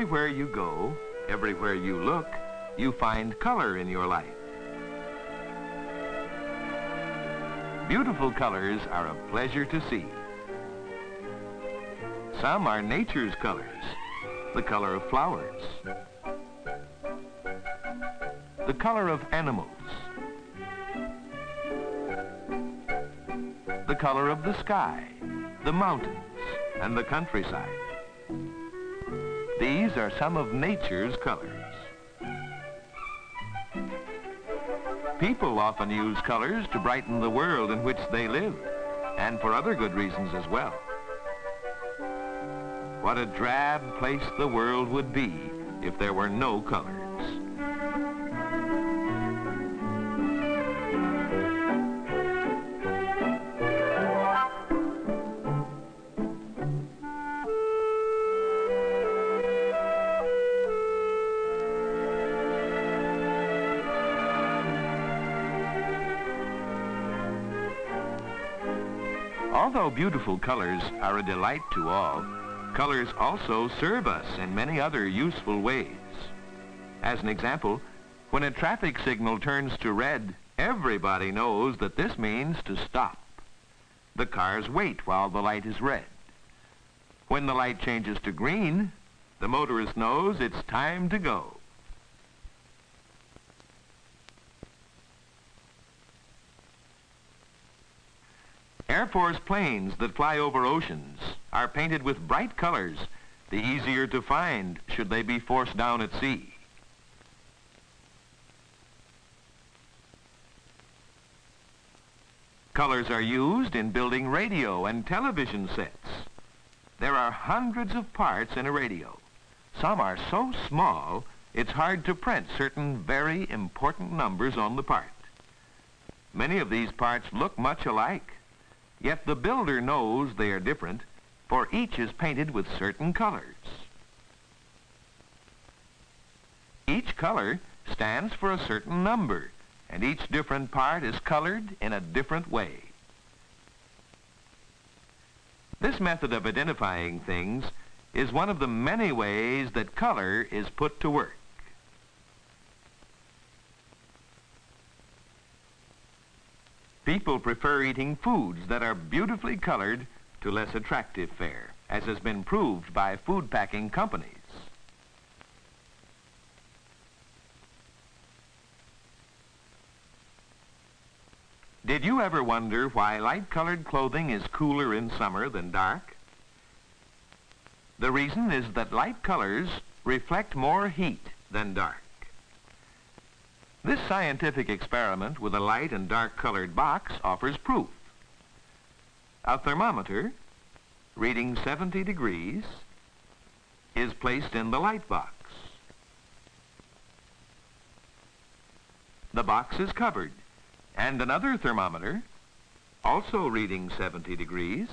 Everywhere you go, everywhere you look, you find color in your life. Beautiful colors are a pleasure to see. Some are nature's colors, the color of flowers, the color of animals, the color of the sky, the mountains, and the countryside. These are some of nature's colors. People often use colors to brighten the world in which they live, and for other good reasons as well. What a drab place the world would be if there were no colors. Although beautiful colors are a delight to all, colors also serve us in many other useful ways. As an example, when a traffic signal turns to red, everybody knows that this means to stop. The cars wait while the light is red. When the light changes to green, the motorist knows it's time to go. Air Force planes that fly over oceans are painted with bright colors, the easier to find should they be forced down at sea. Colors are used in building radio and television sets. There are hundreds of parts in a radio. Some are so small, it's hard to print certain very important numbers on the part. Many of these parts look much alike. Yet the builder knows they are different, for each is painted with certain colors. Each color stands for a certain number, and each different part is colored in a different way. This method of identifying things is one of the many ways that color is put to work. People prefer eating foods that are beautifully colored to less attractive fare, as has been proved by food packing companies. Did you ever wonder why light-colored clothing is cooler in summer than dark? The reason is that light colors reflect more heat than dark. This scientific experiment with a light and dark colored box offers proof. A thermometer reading 70 degrees is placed in the light box. The box is covered, and another thermometer, also reading 70 degrees,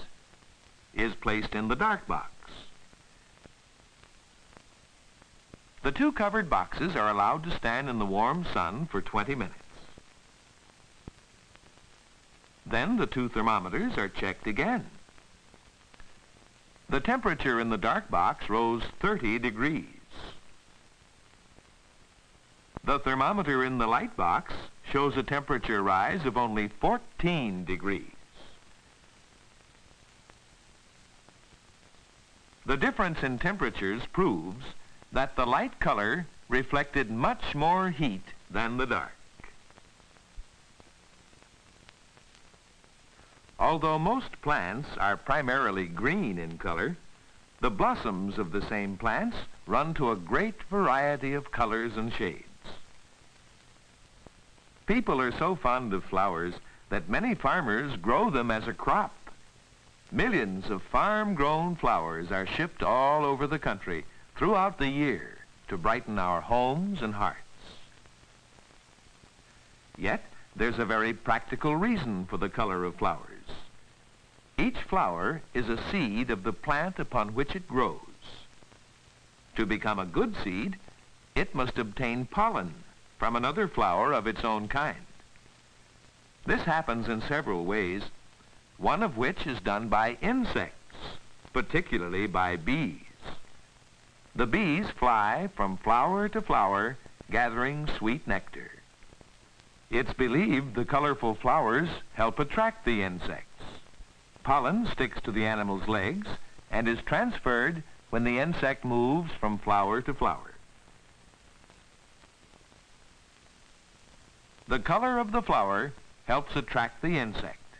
is placed in the dark box. The two covered boxes are allowed to stand in the warm sun for 20 minutes. Then the two thermometers are checked again. The temperature in the dark box rose 30 degrees. The thermometer in the light box shows a temperature rise of only 14 degrees. The difference in temperatures proves that the light color reflected much more heat than the dark. Although most plants are primarily green in color, the blossoms of the same plants run to a great variety of colors and shades. People are so fond of flowers that many farmers grow them as a crop. Millions of farm-grown flowers are shipped all over the country throughout the year to brighten our homes and hearts. Yet, there's a very practical reason for the color of flowers. Each flower is a seed of the plant upon which it grows. To become a good seed, it must obtain pollen from another flower of its own kind. This happens in several ways, one of which is done by insects, particularly by bees. The bees fly from flower to flower, gathering sweet nectar. It's believed the colorful flowers help attract the insects. Pollen sticks to the animal's legs and is transferred when the insect moves from flower to flower. The color of the flower helps attract the insect,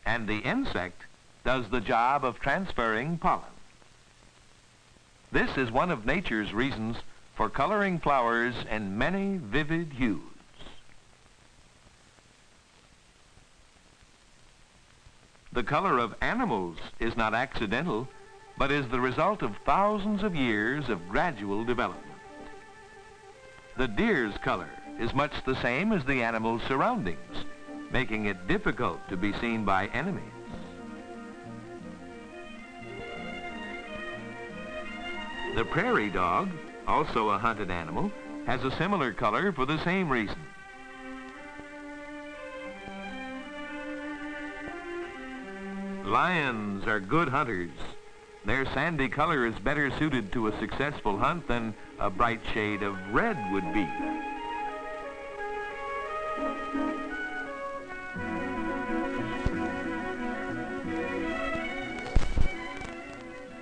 and the insect does the job of transferring pollen. This is one of nature's reasons for coloring flowers in many vivid hues. The color of animals is not accidental, but is the result of thousands of years of gradual development. The deer's color is much the same as the animal's surroundings, making it difficult to be seen by enemies. The prairie dog, also a hunted animal, has a similar color for the same reason. Lions are good hunters. Their sandy color is better suited to a successful hunt than a bright shade of red would be.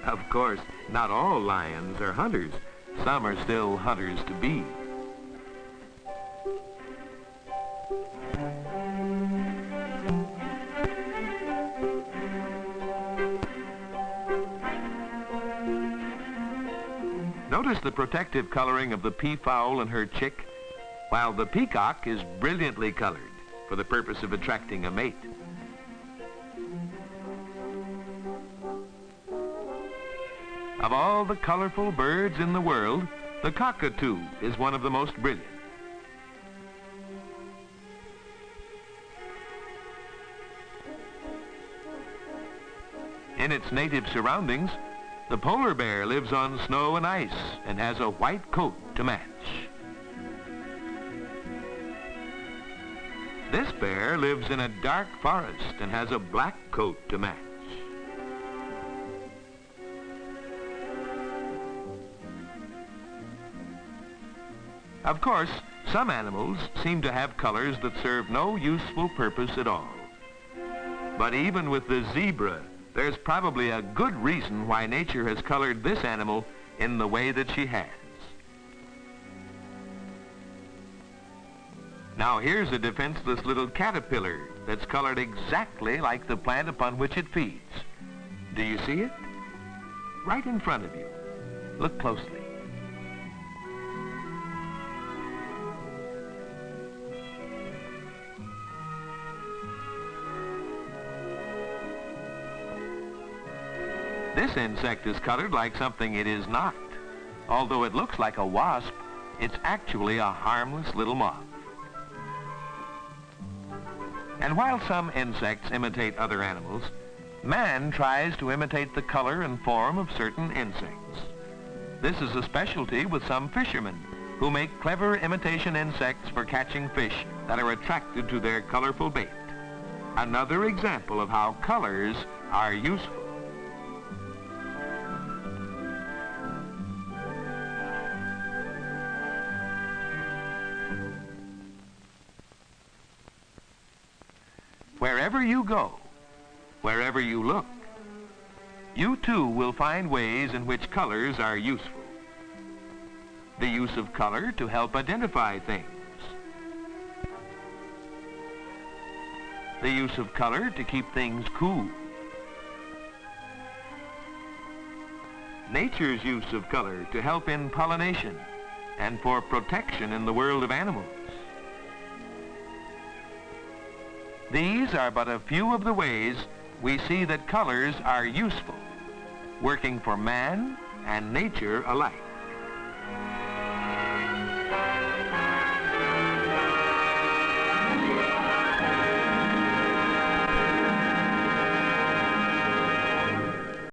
Of course, not all lions are hunters. Some are still hunters to be. Notice the protective coloring of the peafowl and her chick, while the peacock is brilliantly colored for the purpose of attracting a mate. Of all the colorful birds in the world, the cockatoo is one of the most brilliant. In its native surroundings, the polar bear lives on snow and ice and has a white coat to match. This bear lives in a dark forest and has a black coat to match. Of course, some animals seem to have colors that serve no useful purpose at all. But even with the zebra, there's probably a good reason why nature has colored this animal in the way that she has. Now here's a defenseless little caterpillar that's colored exactly like the plant upon which it feeds. Do you see it? Right in front of you. Look closely. This insect is colored like something it is not. Although it looks like a wasp, it's actually a harmless little moth. And while some insects imitate other animals, man tries to imitate the color and form of certain insects. This is a specialty with some fishermen who make clever imitation insects for catching fish that are attracted to their colorful bait. Another example of how colors are useful. Wherever you go, wherever you look, you too will find ways in which colors are useful. The use of color to help identify things. The use of color to keep things cool. Nature's use of color to help in pollination and for protection in the world of animals. These are but a few of the ways we see that colors are useful, working for man and nature alike.